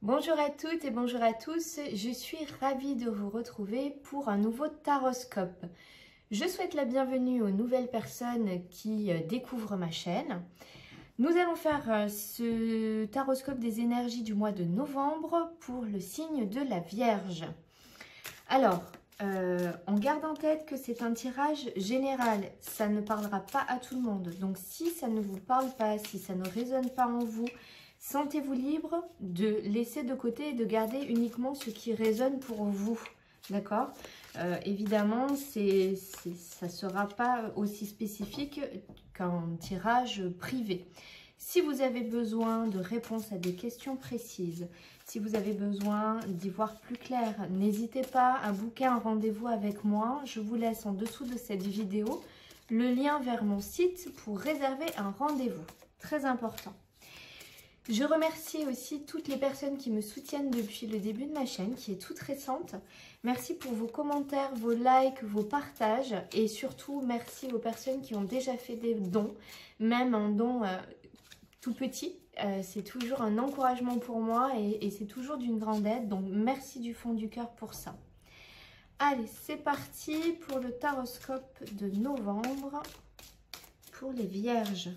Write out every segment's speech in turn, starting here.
Bonjour à toutes et bonjour à tous, je suis ravie de vous retrouver pour un nouveau taroscope. Je souhaite la bienvenue aux nouvelles personnes qui découvrent ma chaîne. Nous allons faire ce taroscope des énergies du mois de novembre pour le signe de la Vierge. Alors, on garde en tête que c'est un tirage général, ça ne parlera pas à tout le monde. Donc si ça ne vous parle pas, si ça ne résonne pas en vous, sentez-vous libre de laisser de côté et de garder uniquement ce qui résonne pour vous. D'accord? Évidemment, ça ne sera pas aussi spécifique qu'un tirage privé. Si vous avez besoin de réponses à des questions précises, si vous avez besoin d'y voir plus clair, n'hésitez pas à booker un rendez-vous avec moi. Je vous laisse en dessous de cette vidéo le lien vers mon site pour réserver un rendez-vous. Très important. Je remercie aussi toutes les personnes qui me soutiennent depuis le début de ma chaîne, qui est toute récente. Merci pour vos commentaires, vos likes, vos partages et surtout merci aux personnes qui ont déjà fait des dons, même un don tout petit. C'est toujours un encouragement pour moi et c'est toujours d'une grande aide. Donc merci du fond du cœur pour ça. Allez, c'est parti pour le taroscope de novembre pour les Vierges.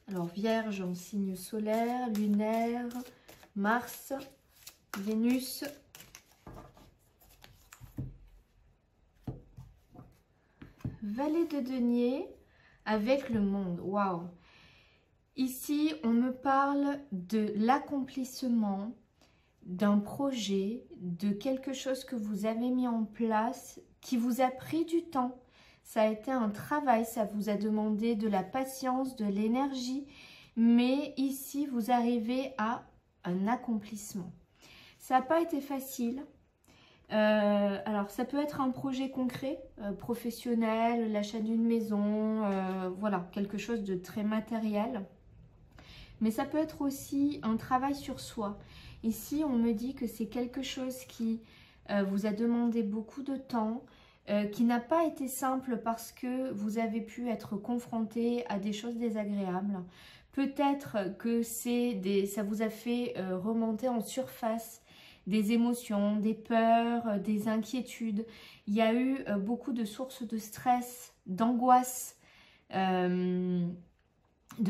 Alors, Vierge en signe solaire, lunaire, Mars, Vénus. Valet de denier avec le monde. Waouh! Ici, on me parle de l'accomplissement d'un projet, de quelque chose que vous avez mis en place, qui vous a pris du temps. Ça a été un travail, ça vous a demandé de la patience, de l'énergie, mais ici, vous arrivez à un accomplissement. Ça n'a pas été facile. Alors, ça peut être un projet concret, professionnel, l'achat d'une maison, voilà, quelque chose de très matériel. Mais ça peut être aussi un travail sur soi. Ici, on me dit que c'est quelque chose qui vous a demandé beaucoup de temps, qui n'a pas été simple parce que vous avez pu être confronté à des choses désagréables. Peut-être que ça vous a fait remonter en surface des émotions, des peurs, des inquiétudes. Il y a eu beaucoup de sources de stress, d'angoisse, de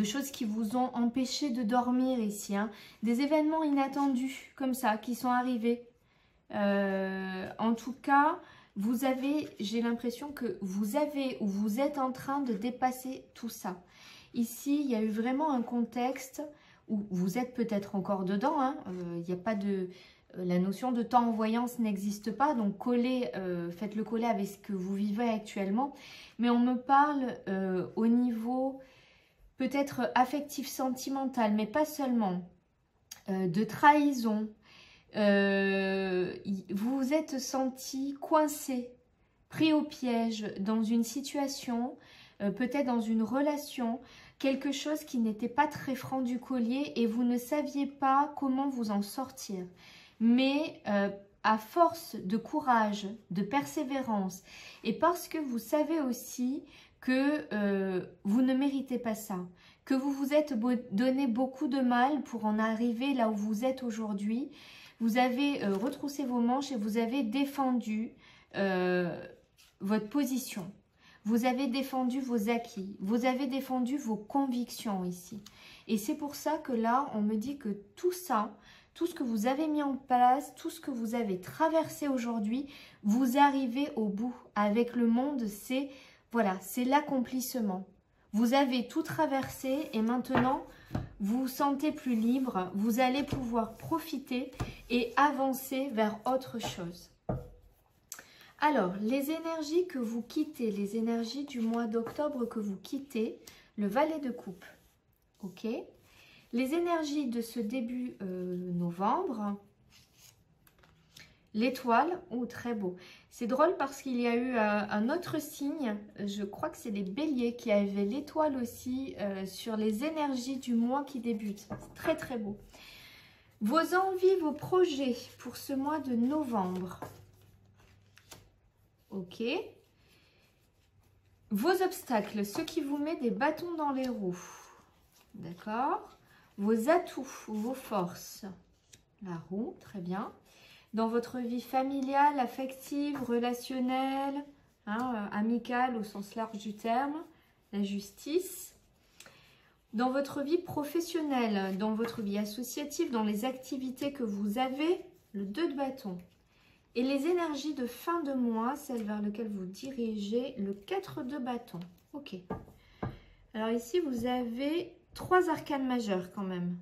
choses qui vous ont empêché de dormir ici. Hein. Des événements inattendus comme ça qui sont arrivés. En tout cas, j'ai l'impression que vous avez ou vous êtes en train de dépasser tout ça. Ici, il y a eu vraiment un contexte où vous êtes peut-être encore dedans. Hein. Il n'y a pas de... La notion de temps en voyance n'existe pas. Donc, faites-le coller avec ce que vous vivez actuellement. Mais on me parle au niveau peut-être affectif, sentimental, mais pas seulement, de trahison. Vous vous êtes senti coincé, pris au piège dans une situation, peut-être dans une relation, quelque chose qui n'était pas très franc du collier et vous ne saviez pas comment vous en sortir. Mais à force de courage, de persévérance et parce que vous savez aussi que vous ne méritez pas ça, que vous vous êtes donné beaucoup de mal pour en arriver là où vous êtes aujourd'hui. Vous avez retroussé vos manches et vous avez défendu votre position. Vous avez défendu vos acquis. Vous avez défendu vos convictions ici. Et c'est pour ça que là, on me dit que tout ça, tout ce que vous avez mis en place, tout ce que vous avez traversé aujourd'hui, vous arrivez au bout. Avec le monde, c'est voilà, c'est l'accomplissement. Vous avez tout traversé et maintenant, vous vous sentez plus libre. Vous allez pouvoir profiter et avancer vers autre chose. Alors, les énergies que vous quittez, les énergies du mois d'octobre que vous quittez, le valet de coupe, ok? Les énergies de ce début novembre, l'étoile, oh très beau. C'est drôle parce qu'il y a eu un autre signe, je crois que c'est les béliers qui avaient l'étoile aussi sur les énergies du mois qui débute. C'est très très beau. Vos envies, vos projets pour ce mois de novembre. Ok. Vos obstacles, ce qui vous met des bâtons dans les roues. D'accord. vos atouts, vos forces. La roue, très bien. Dans votre vie familiale, affective, relationnelle, amicale au sens large du terme, la justice. Dans votre vie professionnelle, dans votre vie associative, dans les activités que vous avez, le 2 de bâton. Et les énergies de fin de mois, celles vers lesquelles vous dirigez, le 4 de bâton. Ok. Alors ici, vous avez 3 arcanes majeures quand même.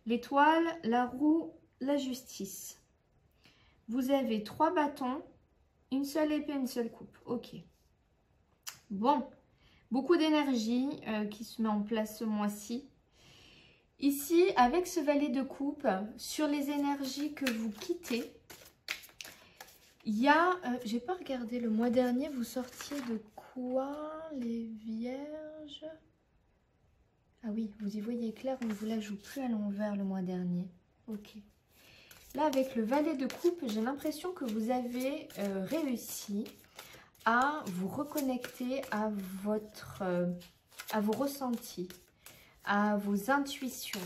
L'étoile, la roue, la justice. Vous avez 3 bâtons, une seule épée, une seule coupe. Ok. Bon. Beaucoup d'énergie qui se met en place ce mois-ci. Ici, avec ce valet de coupe, sur les énergies que vous quittez, il y a... j'ai pas regardé, le mois dernier, vous sortiez de quoi, les vierges? Ah oui, vous y voyez clair, on ne vous la joue plus à l'envers le mois dernier. Ok. Là, avec le valet de coupe, j'ai l'impression que vous avez réussi à vous reconnecter à vos ressentis, à vos intuitions.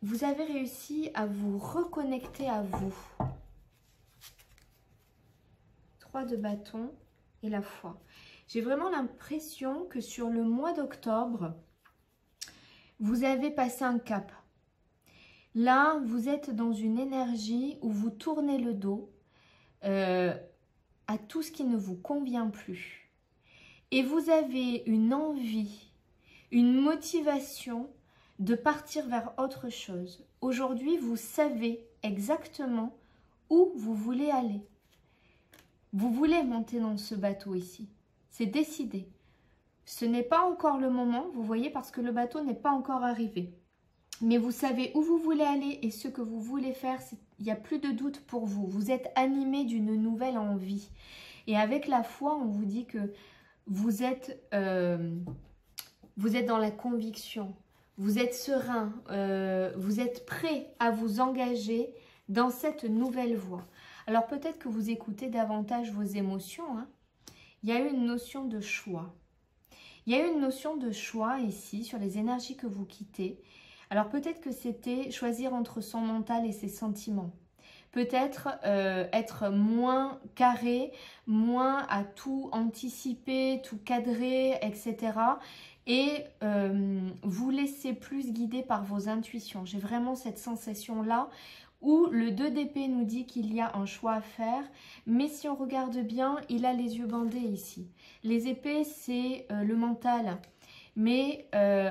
Vous avez réussi à vous reconnecter à vous. 3 de bâton et la foi. J'ai vraiment l'impression que sur le mois d'octobre, vous avez passé un cap. Là, vous êtes dans une énergie où vous tournez le dos à tout ce qui ne vous convient plus. Et vous avez une envie, une motivation de partir vers autre chose. Aujourd'hui, vous savez exactement où vous voulez aller. Vous voulez monter dans ce bateau ici. C'est décidé. Ce n'est pas encore le moment, vous voyez, parce que le bateau n'est pas encore arrivé. Mais vous savez où vous voulez aller et ce que vous voulez faire, il n'y a plus de doute pour vous. Vous êtes animé d'une nouvelle envie. Et avec la foi, on vous dit que vous êtes dans la conviction, vous êtes serein, vous êtes prêt à vous engager dans cette nouvelle voie. Alors peut-être que vous écoutez davantage vos émotions. Hein. Il y a une notion de choix. Il y a une notion de choix ici sur les énergies que vous quittez. Alors peut-être que c'était choisir entre son mental et ses sentiments. Peut-être être moins carré, moins à tout anticiper, tout cadrer, etc. Et vous laisser plus guider par vos intuitions. J'ai vraiment cette sensation-là où le 2 d'épée nous dit qu'il y a un choix à faire. Mais si on regarde bien, il a les yeux bandés ici. Les épées, c'est le mental. Mais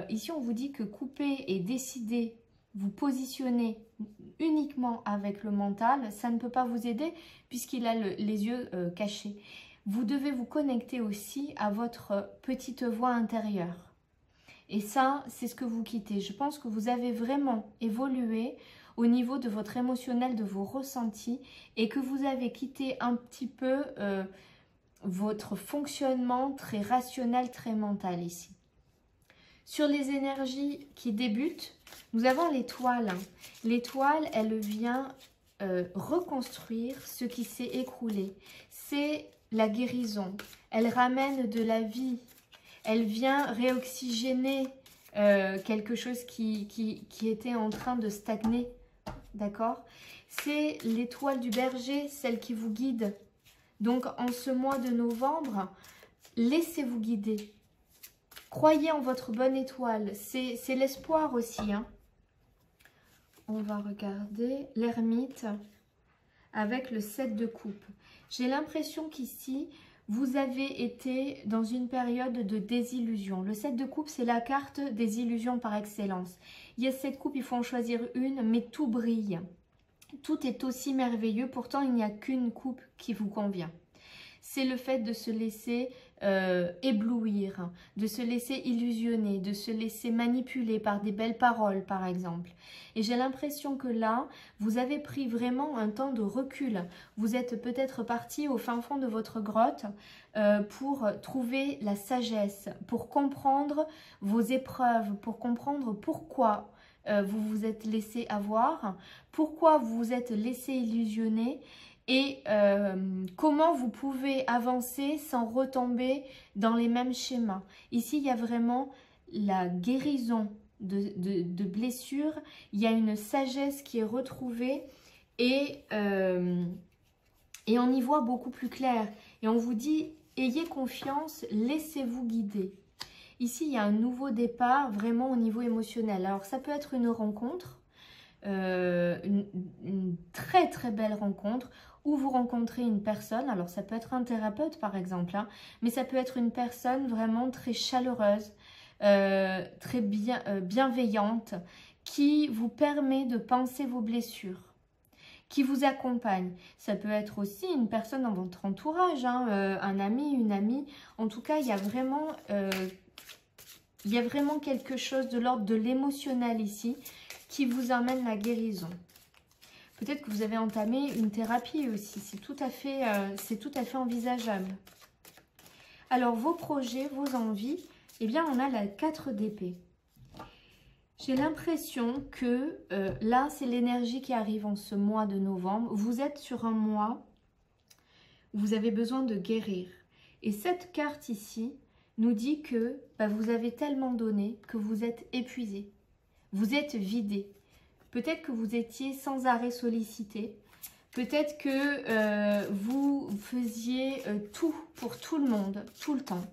ici, on vous dit que couper et décider, vous positionner uniquement avec le mental, ça ne peut pas vous aider puisqu'il a les yeux cachés. Vous devez vous connecter aussi à votre petite voix intérieure. Et ça, c'est ce que vous quittez. Je pense que vous avez vraiment évolué au niveau de votre émotionnel, de vos ressentis et que vous avez quitté un petit peu votre fonctionnement très rationnel, très mental ici. Sur les énergies qui débutent, nous avons l'étoile. L'étoile, elle vient reconstruire ce qui s'est écroulé. C'est la guérison. Elle ramène de la vie. Elle vient réoxygéner quelque chose qui était en train de stagner. D'accord? C'est l'étoile du berger, celle qui vous guide. Donc, en ce mois de novembre, laissez-vous guider. Croyez en votre bonne étoile. C'est l'espoir aussi. Hein. On va regarder l'ermite avec le 7 de coupe. J'ai l'impression qu'ici, vous avez été dans une période de désillusion. Le 7 de coupe, c'est la carte des illusions par excellence. Il y a 7 coupes, il faut en choisir une, mais tout brille. Tout est aussi merveilleux, pourtant il n'y a qu'une coupe qui vous convient. C'est le fait de se laisser éblouir, de se laisser illusionner, de se laisser manipuler par des belles paroles par exemple. Et j'ai l'impression que là, vous avez pris vraiment un temps de recul. Vous êtes peut-être parti au fin fond de votre grotte pour trouver la sagesse, pour comprendre vos épreuves, pour comprendre pourquoi vous vous êtes laissé avoir, pourquoi vous vous êtes laissé illusionner et comment vous pouvez avancer sans retomber dans les mêmes schémas. Ici, il y a vraiment la guérison de blessures, il y a une sagesse qui est retrouvée et on y voit beaucoup plus clair. Et on vous dit, ayez confiance, laissez-vous guider. Ici, il y a un nouveau départ vraiment au niveau émotionnel. Alors, ça peut être une rencontre, une très très belle rencontre, où vous rencontrez une personne. Alors, ça peut être un thérapeute par exemple, hein, mais ça peut être une personne vraiment très chaleureuse, très bienveillante, qui vous permet de penser vos blessures, qui vous accompagne. Ça peut être aussi une personne dans votre entourage, hein, un ami, une amie. En tout cas, il y a vraiment quelque chose de l'ordre de l'émotionnel ici qui vous amène la guérison. Peut-être que vous avez entamé une thérapie aussi. C'est tout à fait envisageable. Alors, vos projets, vos envies, eh bien, on a la 4 d'épée. J'ai l'impression que là, c'est l'énergie qui arrive en ce mois de novembre. Vous êtes sur un mois où vous avez besoin de guérir. Et cette carte ici nous dit que vous avez tellement donné que vous êtes épuisé. Vous êtes vidé. Peut-être que vous étiez sans arrêt sollicité. Peut-être que vous faisiez tout pour tout le monde, tout le temps.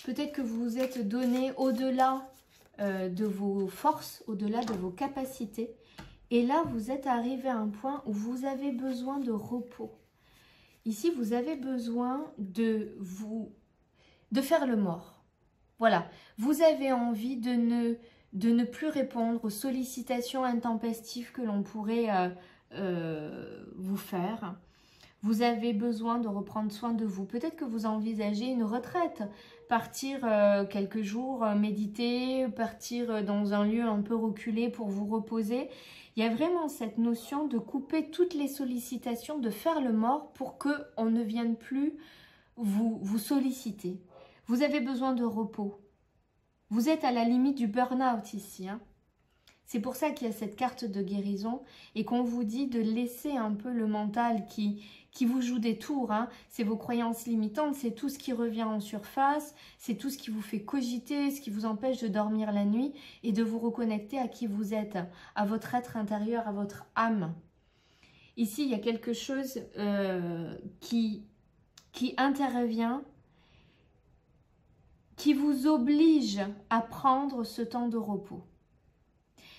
Peut-être que vous vous êtes donné au-delà de vos forces, au-delà de vos capacités. Et là, vous êtes arrivé à un point où vous avez besoin de repos. Ici, vous avez besoin de faire le mort. Voilà, vous avez envie de ne plus répondre aux sollicitations intempestives que l'on pourrait vous faire. Vous avez besoin de reprendre soin de vous. Peut-être que vous envisagez une retraite, partir quelques jours, méditer, partir dans un lieu un peu reculé pour vous reposer. Il y a vraiment cette notion de couper toutes les sollicitations, de faire le mort pour qu'on ne vienne plus vous solliciter. Vous avez besoin de repos. Vous êtes à la limite du burn-out ici, hein. C'est pour ça qu'il y a cette carte de guérison et qu'on vous dit de laisser un peu le mental qui vous joue des tours, hein. C'est vos croyances limitantes, c'est tout ce qui revient en surface, c'est tout ce qui vous fait cogiter, ce qui vous empêche de dormir la nuit et de vous reconnecter à qui vous êtes, à votre être intérieur, à votre âme. Ici, il y a quelque chose qui intervient, qui vous oblige à prendre ce temps de repos.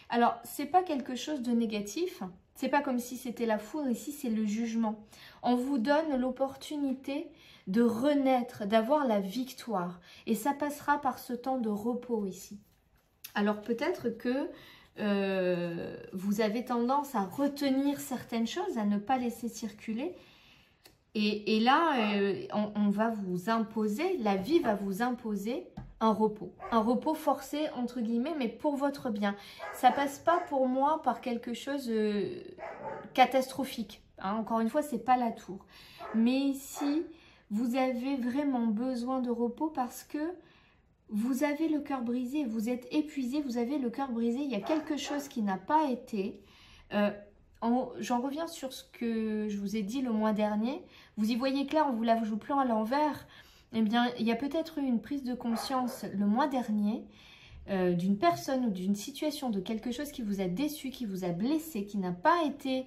Alors, ce n'est pas quelque chose de négatif, c'est pas comme si c'était la foudre, ici c'est le jugement. On vous donne l'opportunité de renaître, d'avoir la victoire. Et ça passera par ce temps de repos ici. Alors peut-être que vous avez tendance à retenir certaines choses, à ne pas laisser circuler. Et là, on va vous imposer, la vie va vous imposer un repos forcé entre guillemets, mais pour votre bien. Ça passe pas pour moi par quelque chose catastrophique. Hein. Encore une fois, c'est pas la tour. Mais ici, vous avez vraiment besoin de repos parce que vous avez le cœur brisé, vous êtes épuisé, vous avez le cœur brisé. Il y a quelque chose qui n'a pas été. J'en reviens sur ce que je vous ai dit le mois dernier. Vous y voyez clair, on vous la joue plan à l'envers. Eh bien, il y a peut-être eu une prise de conscience le mois dernier d'une personne ou d'une situation, de quelque chose qui vous a déçu, qui vous a blessé, qui n'a pas été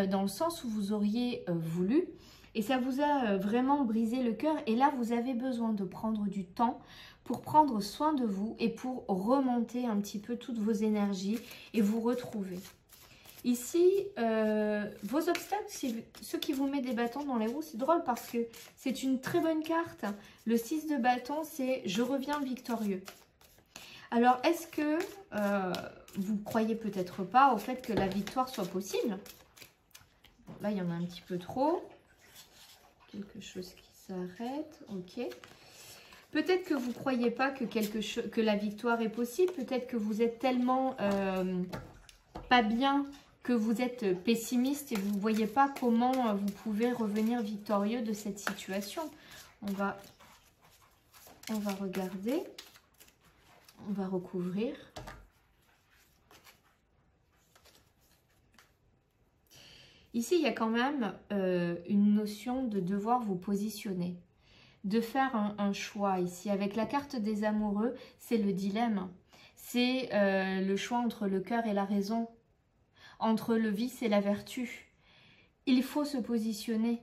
dans le sens où vous auriez voulu. Et ça vous a vraiment brisé le cœur. Et là, vous avez besoin de prendre du temps pour prendre soin de vous et pour remonter un petit peu toutes vos énergies et vous retrouver. Ici, vos obstacles, ceux qui vous mettent des bâtons dans les roues, c'est drôle parce que c'est une très bonne carte. Le 6 de bâton, c'est « Je reviens victorieux ». Alors, est-ce que vous ne croyez peut-être pas au fait que la victoire soit possible? Bon, là, il y en a un petit peu trop. Quelque chose qui s'arrête, ok. Peut-être que vous ne croyez pas que la victoire est possible. Peut-être que vous êtes tellement pas bien que vous êtes pessimiste et vous ne voyez pas comment vous pouvez revenir victorieux de cette situation. On va regarder. On va recouvrir. Ici, il y a quand même une notion de devoir vous positionner, de faire un choix ici. Avec la carte des amoureux, c'est le dilemme. c'est le choix entre le cœur et la raison, entre le vice et la vertu. Il faut se positionner.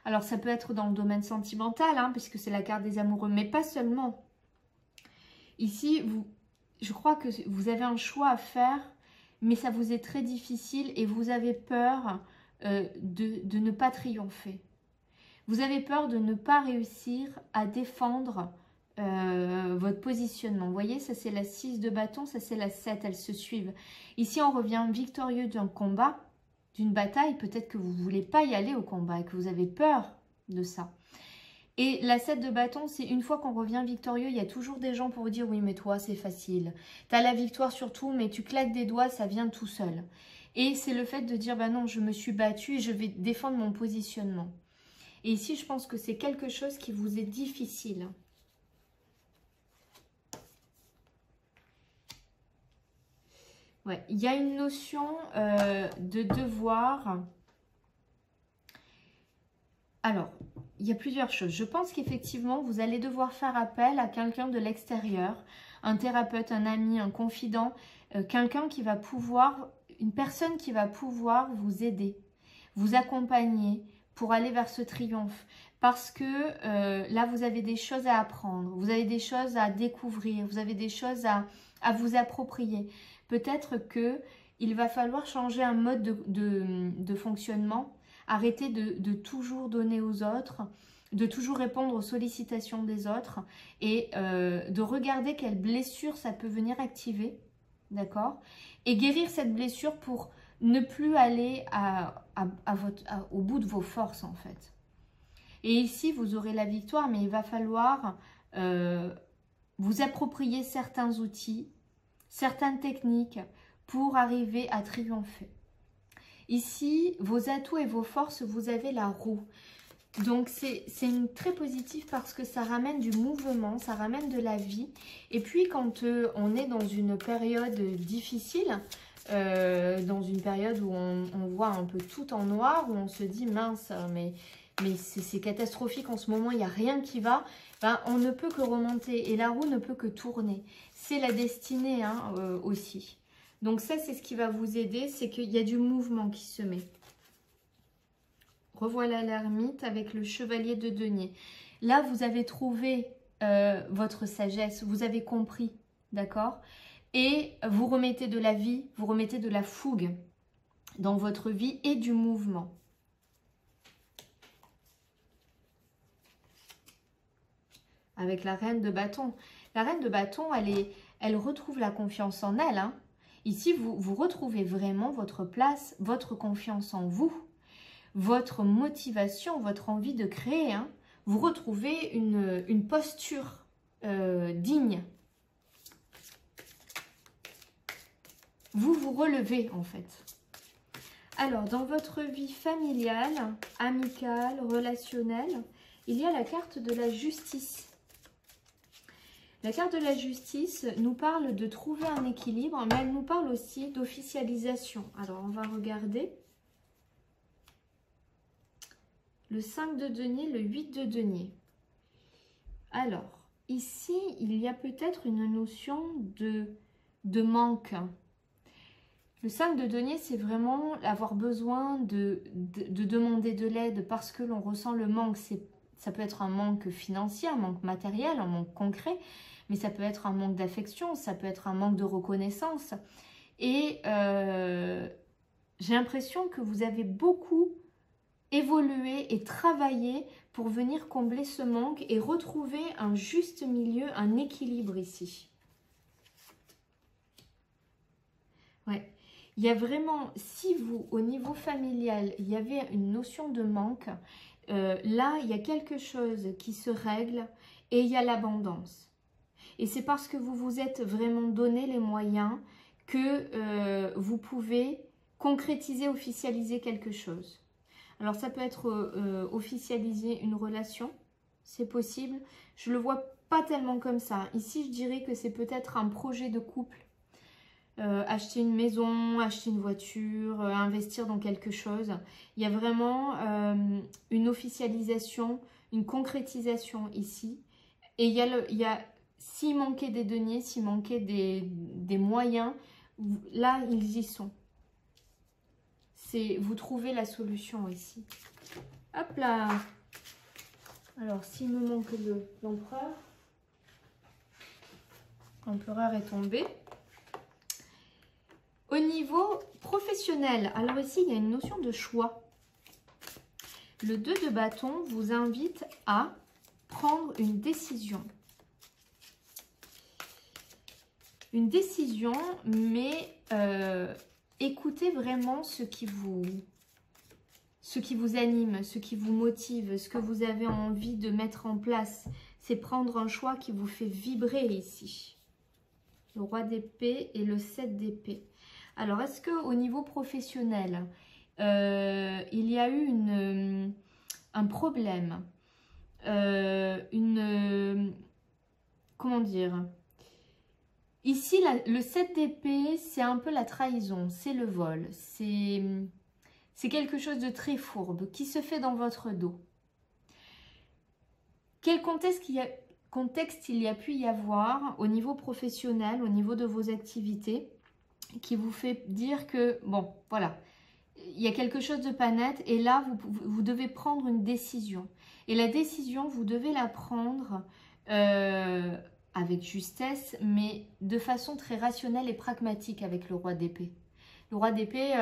Alors ça peut être dans le domaine sentimental, hein, puisque c'est la carte des amoureux, mais pas seulement. Ici, je crois que vous avez un choix à faire, mais ça vous est très difficile et vous avez peur de ne pas triompher. Vous avez peur de ne pas réussir à défendre votre positionnement. Vous voyez, ça c'est la 6 de bâton, ça c'est la 7, elles se suivent. Ici, on revient victorieux d'un combat, d'une bataille. Peut-être que vous ne voulez pas y aller au combat et que vous avez peur de ça. Et la 7 de bâton, c'est une fois qu'on revient victorieux, il y a toujours des gens pour vous dire « Oui, mais toi, c'est facile. Tu as la victoire sur tout, mais tu claques des doigts, ça vient tout seul. » Et c'est le fait de dire « Bah non, je me suis battue et je vais défendre mon positionnement. » Et ici, je pense que c'est quelque chose qui vous est difficile. Ouais, il y a une notion de devoir. Alors, il y a plusieurs choses. Je pense qu'effectivement, vous allez devoir faire appel à quelqu'un de l'extérieur, un thérapeute, un ami, un confident, quelqu'un qui va pouvoir, une personne qui va pouvoir vous aider, vous accompagner pour aller vers ce triomphe. Parce que là, vous avez des choses à apprendre, vous avez des choses à découvrir, vous avez des choses à vous approprier. Peut-être qu'il va falloir changer un mode de fonctionnement, arrêter de toujours donner aux autres, de toujours répondre aux sollicitations des autres et de regarder quelle blessure ça peut venir activer, d'accord? Et guérir cette blessure pour ne plus aller au bout de vos forces en fait. Et ici, vous aurez la victoire, mais il va falloir vous approprier certains outils, certaines techniques pour arriver à triompher. Ici, vos atouts et vos forces, vous avez la roue. Donc, c'est très positif parce que ça ramène du mouvement, ça ramène de la vie. Et puis, quand on est dans une période difficile, dans une période où on voit un peu tout en noir, où on se dit « mince, mais c'est catastrophique en ce moment, il n'y a rien qui va », ben, on ne peut que remonter et la roue ne peut que tourner. C'est la destinée hein, aussi. Donc ça, c'est ce qui va vous aider, c'est qu'il y a du mouvement qui se met. Revoilà l'ermite avec le chevalier de denier. Là, vous avez trouvé votre sagesse, vous avez compris, d'accord? Et vous remettez de la vie, vous remettez de la fougue dans votre vie et du mouvement. Avec la reine de bâton. La reine de bâton, elle retrouve la confiance en elle. Hein. Ici, vous retrouvez vraiment votre place, votre confiance en vous, votre motivation, votre envie de créer. Hein. Vous retrouvez une posture digne. Vous vous relevez en fait. Alors, dans votre vie familiale, amicale, relationnelle, il y a la carte de la justice. La carte de la justice nous parle de trouver un équilibre, mais elle nous parle aussi d'officialisation. Alors, on va regarder le 5 de denier, le 8 de denier. Alors, ici, il y a peut-être une notion de manque. Le 5 de denier, c'est vraiment avoir besoin de demander de l'aide parce que l'on ressent le manque. Ça peut être un manque financier, un manque matériel, un manque concret, mais ça peut être un manque d'affection, ça peut être un manque de reconnaissance. Et j'ai l'impression que vous avez beaucoup évolué et travaillé pour venir combler ce manque et retrouver un juste milieu, un équilibre ici. Ouais. Il y a vraiment, si vous, au niveau familial, il y avait une notion de manque, là, il y a quelque chose qui se règle et il y a l'abondance. Et c'est parce que vous vous êtes vraiment donné les moyens que vous pouvez concrétiser, officialiser quelque chose. Alors, ça peut être officialiser une relation, c'est possible. Je ne le vois pas tellement comme ça. Ici, je dirais que c'est peut-être un projet de couple. Acheter une maison, acheter une voiture, investir dans quelque chose. Il y a vraiment une officialisation, une concrétisation ici. Et il y a S'il manquait des deniers, s'il manquait des moyens, là, ils y sont. Vous trouvez la solution ici. Hop là. Alors, s'il me manque l'empereur. L'empereur est tombé. Au niveau professionnel, alors ici, il y a une notion de choix. Le 2 de bâton vous invite à prendre une décision. Une décision, mais écoutez vraiment ce qui vous anime, ce qui vous motive, ce que vous avez envie de mettre en place. C'est prendre un choix qui vous fait vibrer ici. Le roi d'épée et le 7 d'épée. Alors, est-ce qu'au niveau professionnel, il y a eu un problème, comment dire? Ici, le 7 d'épée, c'est un peu la trahison, c'est le vol, c'est quelque chose de très fourbe qui se fait dans votre dos. Quel contexte il y a pu y avoir au niveau professionnel, au niveau de vos activités, qui vous fait dire que, bon, voilà, il y a quelque chose de pas net et là, vous devez prendre une décision. Et la décision, vous devez la prendre avec justesse, mais de façon très rationnelle et pragmatique avec le roi d'épée. Le roi d'épée,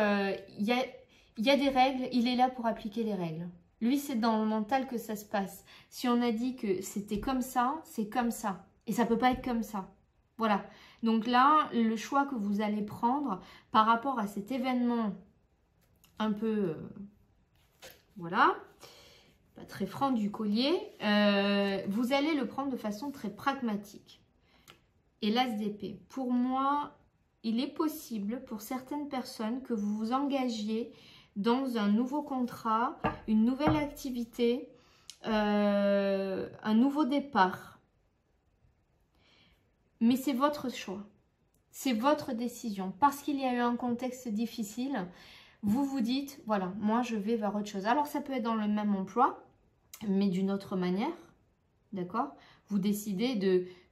il y a des règles, il est là pour appliquer les règles. Lui, c'est dans le mental que ça se passe. Si on a dit que c'était comme ça, c'est comme ça. Et ça ne peut pas être comme ça. Voilà. Donc là, le choix que vous allez prendre par rapport à cet événement un peu, voilà, pas très franc du collier, vous allez le prendre de façon très pragmatique. Et l'as d'épée. Pour moi, il est possible pour certaines personnes que vous vous engagiez dans un nouveau contrat, une nouvelle activité, un nouveau départ. Mais c'est votre choix, c'est votre décision. Parce qu'il y a eu un contexte difficile, vous vous dites, voilà, moi je vais vers autre chose. Alors ça peut être dans le même emploi, mais d'une autre manière, d'accord? Vous décidez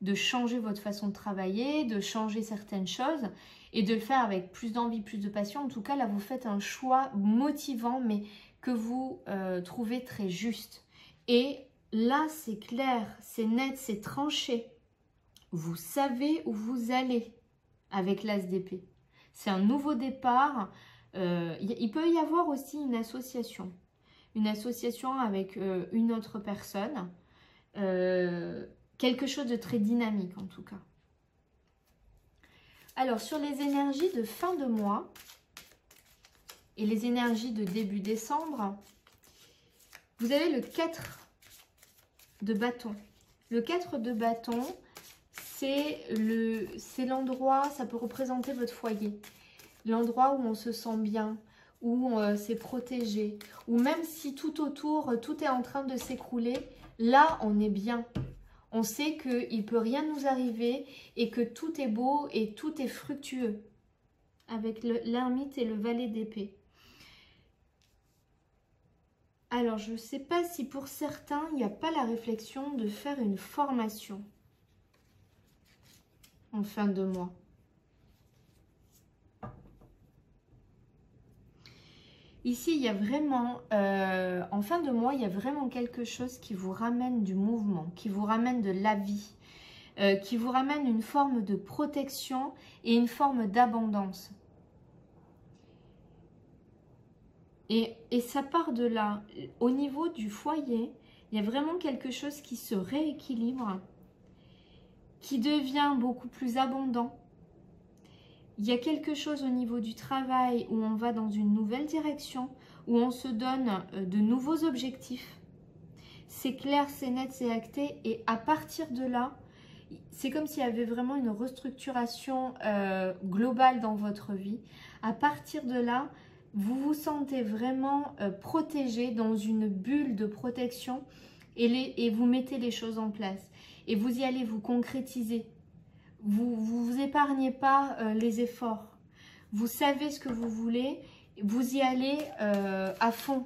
de changer votre façon de travailler, de changer certaines choses et de le faire avec plus d'envie, plus de passion. En tout cas, là, vous faites un choix motivant, mais que vous trouvez très juste. Et là, c'est clair, c'est net, c'est tranché. Vous savez où vous allez avec l'as d'épée. C'est un nouveau départ. Il peut y avoir aussi une association. Une association avec une autre personne. Quelque chose de très dynamique en tout cas. Alors sur les énergies de fin de mois et les énergies de début décembre, vous avez le 4 de bâton. Le 4 de bâton, c'est l'endroit, ça peut représenter votre foyer. L'endroit où on se sent bien, où c'est protégé, où même si tout autour, tout est en train de s'écrouler, là, on est bien. On sait qu'il ne peut rien nous arriver et que tout est beau et tout est fructueux. Avec l'ermite et le valet d'épée. Alors, je ne sais pas si pour certains, il n'y a pas la réflexion de faire une formation en fin de mois. Ici, il y a vraiment, en fin de mois, il y a vraiment quelque chose qui vous ramène du mouvement, qui vous ramène de la vie, qui vous ramène une forme de protection et une forme d'abondance. Et ça part de là. Au niveau du foyer, il y a vraiment quelque chose qui se rééquilibre, qui devient beaucoup plus abondant. Il y a quelque chose au niveau du travail où on va dans une nouvelle direction, où on se donne de nouveaux objectifs. C'est clair, c'est net, c'est acté. Et à partir de là, c'est comme s'il y avait vraiment une restructuration globale dans votre vie. À partir de là, vous vous sentez vraiment protégé dans une bulle de protection et vous mettez les choses en place. Et vous y allez vous concrétiser. Vous épargnez pas les efforts. Vous savez ce que vous voulez, vous y allez à fond.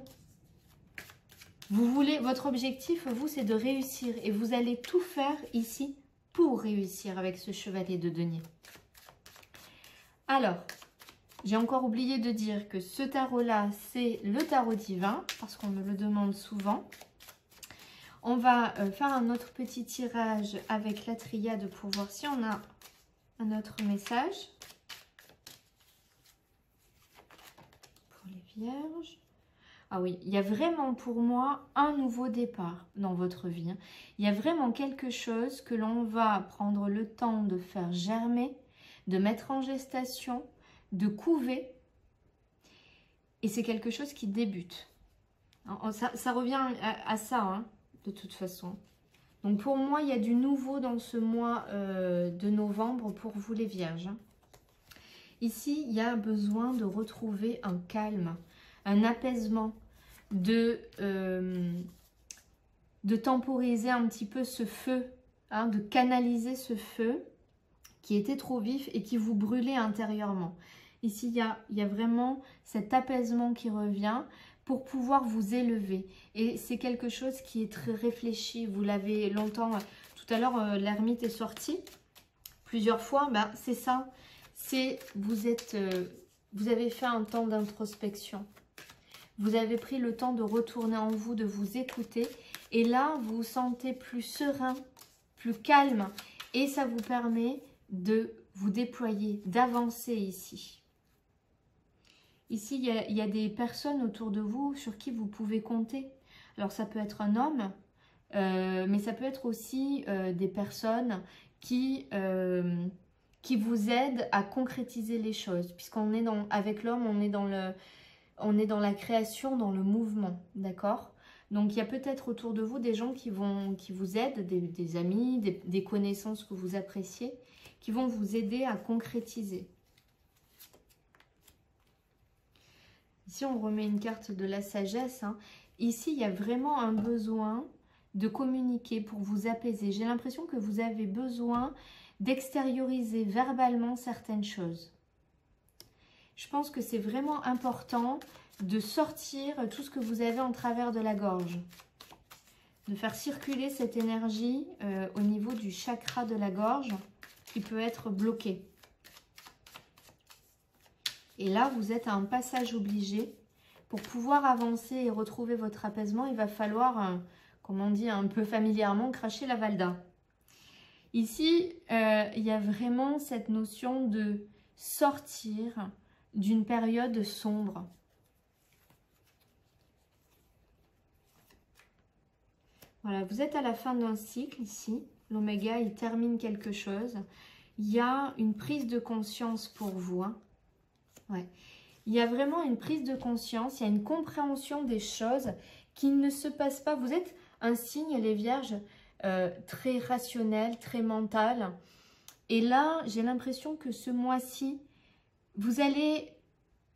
Votre objectif, vous, c'est de réussir et vous allez tout faire ici pour réussir avec ce chevalier de denier. Alors, j'ai encore oublié de dire que ce tarot-là, c'est le tarot divin, parce qu'on me le demande souvent. On va faire un autre petit tirage avec la triade pour voir si on a un autre message. Pour les vierges. Ah oui, il y a vraiment pour moi un nouveau départ dans votre vie. Il y a vraiment quelque chose que l'on va prendre le temps de faire germer, de mettre en gestation, de couver. Et c'est quelque chose qui débute. Ça revient à ça, hein, de toute façon. Donc pour moi, il y a du nouveau dans ce mois de novembre pour vous les vierges. Ici, il y a besoin de retrouver un calme, un apaisement, de temporiser un petit peu ce feu, hein, de canaliser ce feu qui était trop vif et qui vous brûlait intérieurement. Ici, il y a vraiment cet apaisement qui revient pour pouvoir vous élever. Et c'est quelque chose qui est très réfléchi. Vous l'avez longtemps... Tout à l'heure, l'ermite est sorti plusieurs fois. Ben, c'est ça. Vous avez fait un temps d'introspection. Vous avez pris le temps de retourner en vous, de vous écouter. Et là, vous vous sentez plus serein, plus calme. Et ça vous permet de vous déployer, d'avancer ici. Ici, il y a des personnes autour de vous sur qui vous pouvez compter. Alors, ça peut être un homme, mais ça peut être aussi des personnes qui vous aident à concrétiser les choses. Puisqu'on est avec l'homme, on est dans la création, dans le mouvement, d'accord? Donc, il y a peut-être autour de vous des gens qui vous aident, des amis, des connaissances que vous appréciez, qui vont vous aider à concrétiser. Ici, on remet une carte de la sagesse. Hein. Ici, il y a vraiment un besoin de communiquer pour vous apaiser. J'ai l'impression que vous avez besoin d'extérioriser verbalement certaines choses. Je pense que c'est vraiment important de sortir tout ce que vous avez en travers de la gorge. De faire circuler cette énergie au niveau du chakra de la gorge qui peut être bloqué. Et là, vous êtes à un passage obligé. Pour pouvoir avancer et retrouver votre apaisement, il va falloir, comme on dit un peu familièrement, cracher la valda. Ici, il y a vraiment cette notion de sortir d'une période sombre. Voilà, vous êtes à la fin d'un cycle ici. L'oméga, il termine quelque chose. Il y a une prise de conscience pour vous, hein. Ouais. Il y a vraiment une prise de conscience, il y a une compréhension des choses qui ne se passent pas. Vous êtes un signe, les vierges, très rationnel, très mental. Et là, j'ai l'impression que ce mois-ci, vous allez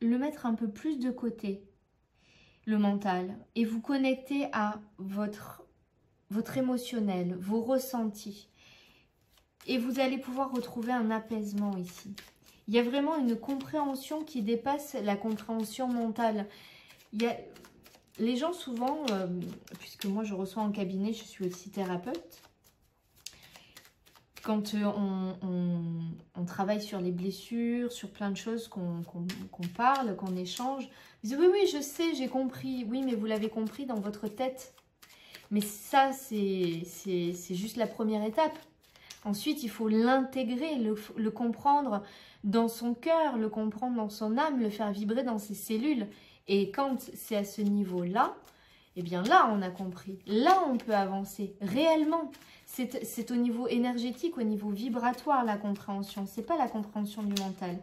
le mettre un peu plus de côté, le mental, et vous connecter à votre émotionnel, vos ressentis. Et vous allez pouvoir retrouver un apaisement ici. Il y a vraiment une compréhension qui dépasse la compréhension mentale. Les gens souvent, puisque moi je reçois en cabinet, je suis aussi thérapeute, quand on travaille sur les blessures, sur plein de choses qu'on parle, qu'on échange, ils disent oui, je sais, j'ai compris. Oui, mais vous l'avez compris dans votre tête. Mais ça, c'est juste la première étape. Ensuite, il faut l'intégrer, le comprendre dans son cœur, le comprendre dans son âme, le faire vibrer dans ses cellules. Et quand c'est à ce niveau-là, eh bien là, on a compris. Là, on peut avancer réellement. C'est au niveau énergétique, au niveau vibratoire, la compréhension. Ce n'est pas la compréhension du mental.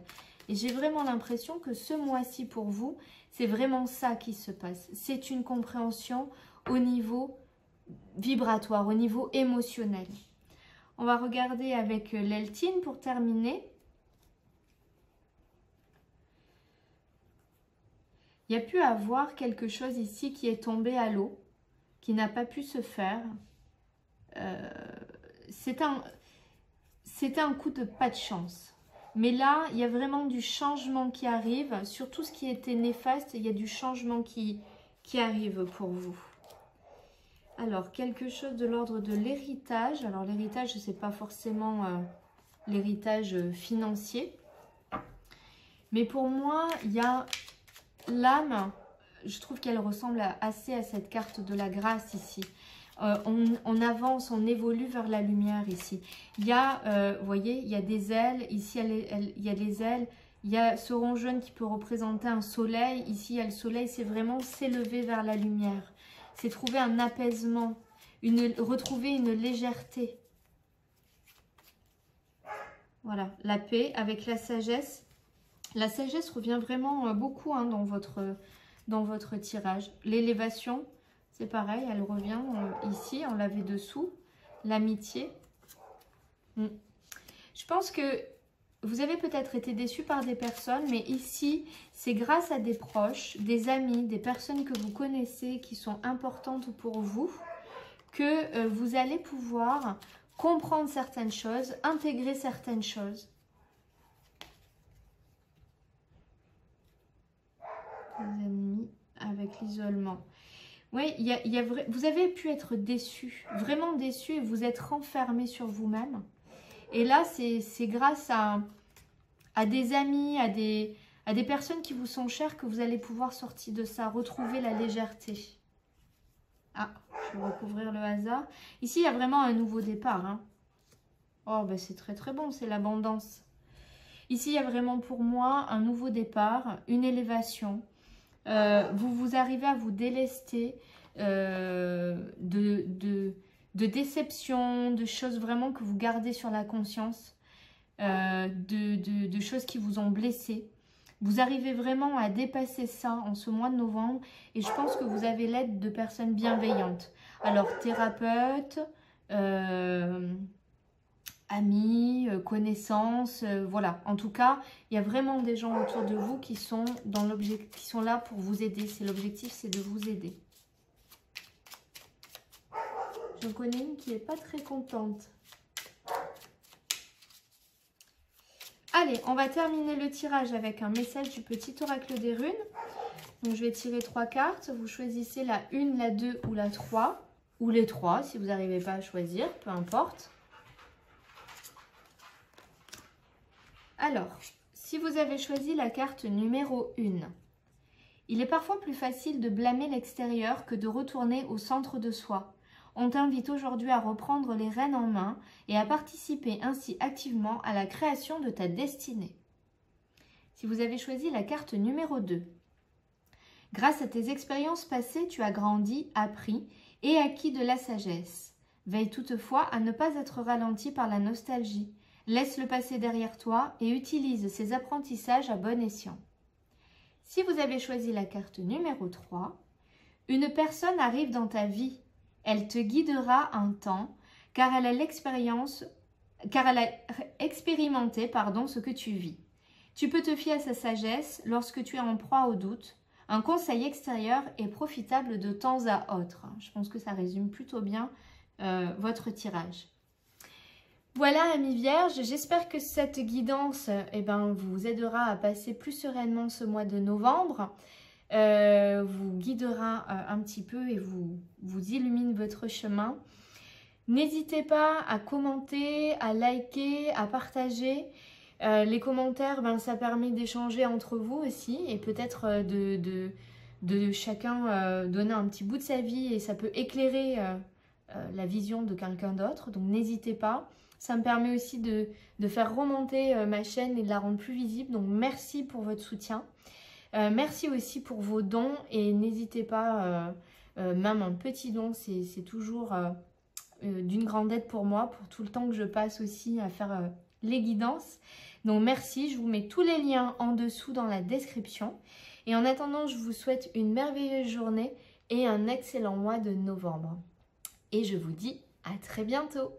Et j'ai vraiment l'impression que ce mois-ci, pour vous, c'est vraiment ça qui se passe. C'est une compréhension au niveau vibratoire, au niveau émotionnel. On va regarder avec l'Eltine pour terminer. Il y a pu avoir quelque chose ici qui est tombé à l'eau, qui n'a pas pu se faire. C'était un coup de pas de chance. Mais là, il y a vraiment du changement qui arrive. Sur tout ce qui était néfaste, il y a du changement qui arrive pour vous. Alors, quelque chose de l'ordre de l'héritage. Alors, l'héritage, ce n'est pas forcément l'héritage financier. Mais pour moi, il y a l'âme. Je trouve qu'elle ressemble assez à cette carte de la grâce ici. On avance, on évolue vers la lumière ici. Il y a, vous voyez, il y a des ailes. Ici, il y a les ailes. Il y a ce rond jaune qui peut représenter un soleil. Ici, il y a le soleil. C'est vraiment s'élever vers la lumière. C'est trouver un apaisement, retrouver une légèreté. Voilà, la paix avec la sagesse. La sagesse revient vraiment beaucoup hein, dans votre tirage. L'élévation, c'est pareil, elle revient ici, on l'avait dessous. L'amitié. Je pense que vous avez peut-être été déçus par des personnes, mais ici, c'est grâce à des proches, des amis, des personnes que vous connaissez qui sont importantes pour vous, que vous allez pouvoir comprendre certaines choses, intégrer certaines choses. Les amis, avec l'isolement. Oui, vous avez pu être déçus, vraiment déçus, et vous êtes renfermés sur vous-même. Et là, c'est grâce à des amis, à des personnes qui vous sont chères que vous allez pouvoir sortir de ça, retrouver la légèreté. Ah, je vais recouvrir le hasard. Ici, il y a vraiment un nouveau départ. Hein. Oh, ben c'est très très bon, c'est l'abondance. Ici, il y a vraiment pour moi un nouveau départ, une élévation. Vous arrivez à vous délester de déception, de choses vraiment que vous gardez sur la conscience, de choses qui vous ont blessé. Vous arrivez vraiment à dépasser ça en ce mois de novembre et je pense que vous avez l'aide de personnes bienveillantes. Alors, thérapeutes, amis, connaissances, voilà. En tout cas, il y a vraiment des gens autour de vous qui sont là pour vous aider. C'est l'objectif, c'est de vous aider. J'en connais une qui n'est pas très contente. Allez, on va terminer le tirage avec un message du petit oracle des runes. Donc, je vais tirer 3 cartes. Vous choisissez la 1, la 2 ou la 3. Ou les 3 si vous n'arrivez pas à choisir, peu importe. Alors, si vous avez choisi la carte numéro 1, il est parfois plus facile de blâmer l'extérieur que de retourner au centre de soi. On t'invite aujourd'hui à reprendre les rênes en main et à participer ainsi activement à la création de ta destinée. Si vous avez choisi la carte numéro 2, grâce à tes expériences passées, tu as grandi, appris et acquis de la sagesse. Veille toutefois à ne pas être ralenti par la nostalgie. Laisse le passé derrière toi et utilise ces apprentissages à bon escient. Si vous avez choisi la carte numéro 3, une personne arrive dans ta vie. Elle te guidera un temps car elle a expérimenté ce que tu vis. Tu peux te fier à sa sagesse lorsque tu es en proie au doute. Un conseil extérieur est profitable de temps à autre. Je pense que ça résume plutôt bien votre tirage. Voilà, amis vierges, j'espère que cette guidance vous aidera à passer plus sereinement ce mois de novembre. Vous guidera un petit peu et vous illumine votre chemin. N'hésitez pas à commenter, à liker, à partager. Les commentaires, ça permet d'échanger entre vous aussi et peut-être de chacun donner un petit bout de sa vie et ça peut éclairer la vision de quelqu'un d'autre. Donc n'hésitez pas. Ça me permet aussi de faire remonter ma chaîne et de la rendre plus visible. Donc merci pour votre soutien. Merci aussi pour vos dons et n'hésitez pas, même un petit don, c'est toujours d'une grande aide pour moi, pour tout le temps que je passe aussi à faire les guidances. Donc merci, je vous mets tous les liens en dessous dans la description. Et en attendant, je vous souhaite une merveilleuse journée et un excellent mois de novembre. Et je vous dis à très bientôt.